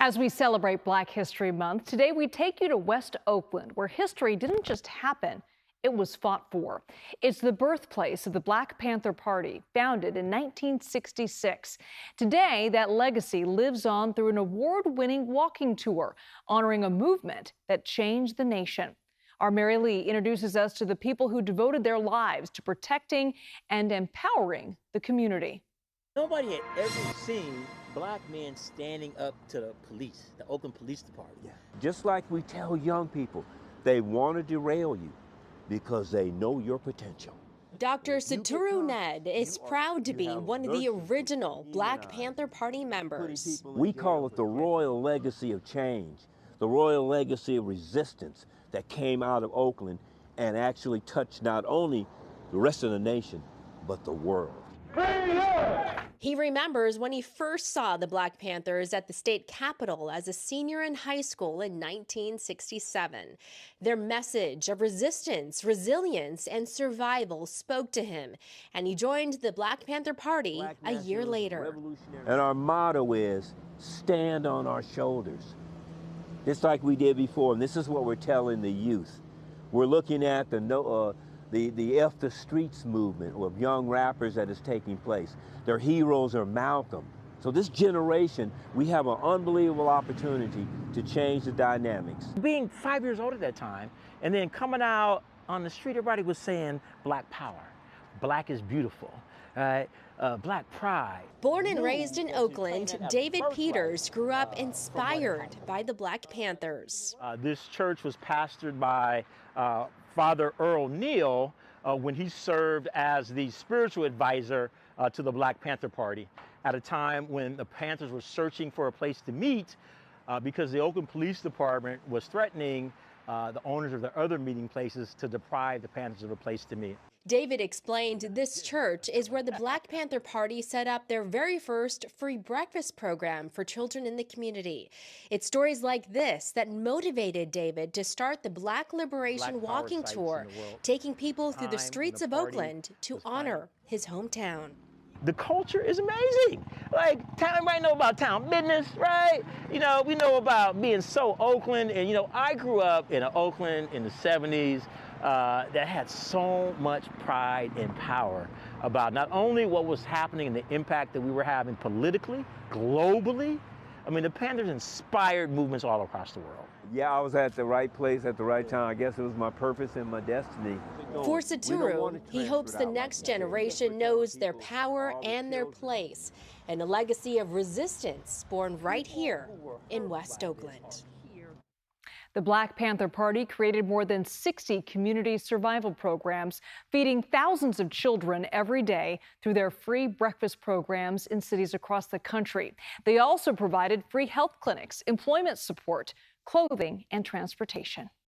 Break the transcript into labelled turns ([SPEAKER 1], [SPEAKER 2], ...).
[SPEAKER 1] As we celebrate Black History Month, today we take you to West Oakland, where history didn't just happen, it was fought for. It's the birthplace of the Black Panther Party, founded in 1966. Today, that legacy lives on through an award-winning walking tour, honoring a movement that changed the nation. Our Mary Lee introduces us to the people who devoted their lives to protecting and empowering the community.
[SPEAKER 2] Nobody had ever seen Black men standing up to the police, the Oakland Police Department.
[SPEAKER 3] Yeah. Just like we tell young people, they want to derail you because they know your potential.
[SPEAKER 4] Dr. Saturu Ned is proud to be one of the original Black Panther Party members.
[SPEAKER 3] We call it the royal legacy of change, the royal legacy of resistance that came out of Oakland and actually touched not only the rest of the nation, but the world.
[SPEAKER 4] He remembers when he first saw the Black Panthers at the state capitol as a senior in high school in 1967. Their message of resistance, resilience, and survival spoke to him, and he joined the Black Panther Party a year later.
[SPEAKER 3] And our motto is, stand on our shoulders. Just like we did before, and this is what we're telling the youth. We're looking at the F the Streets movement of young rappers that is taking place. Their heroes are Malcolm. So this generation, we have an unbelievable opportunity to change the dynamics.
[SPEAKER 2] Being 5 years old at that time, and then coming out on the street, everybody was saying Black power, Black is beautiful, right? Black pride.
[SPEAKER 4] Born and raised in Oakland, David Peters grew up inspired by the Black Panthers.
[SPEAKER 2] This church was pastored by Father Earl Neal when he served as the spiritual advisor to the Black Panther Party at a time when the Panthers were searching for a place to meet because the Oakland Police Department was threatening the owners of their other meeting places to deprive the Panthers of a place to meet.
[SPEAKER 4] David explained this church is where the Black Panther Party set up their very first free breakfast program for children in the community. It's stories like this that motivated David to start the Black Liberation Walking Tour, taking people through the streets of Oakland to honor his hometown.
[SPEAKER 2] The culture is amazing. Like, everybody know about town business, right? You know, we know about being so Oakland. And, you know, I grew up in Oakland in the 70s that had so much pride and power about not only what was happening and the impact that we were having politically, globally. I mean, the Panthers inspired movements all across the world.
[SPEAKER 3] Yeah, I was at the right place at the right time. I guess it was my purpose and my destiny.
[SPEAKER 4] For Saturu, he hopes the next generation knows their power and their place, and a legacy of resistance born right here in West Oakland.
[SPEAKER 1] The Black Panther Party created more than 60 community survival programs, feeding thousands of children every day through their free breakfast programs in cities across the country. They also provided free health clinics, employment support, clothing, and transportation.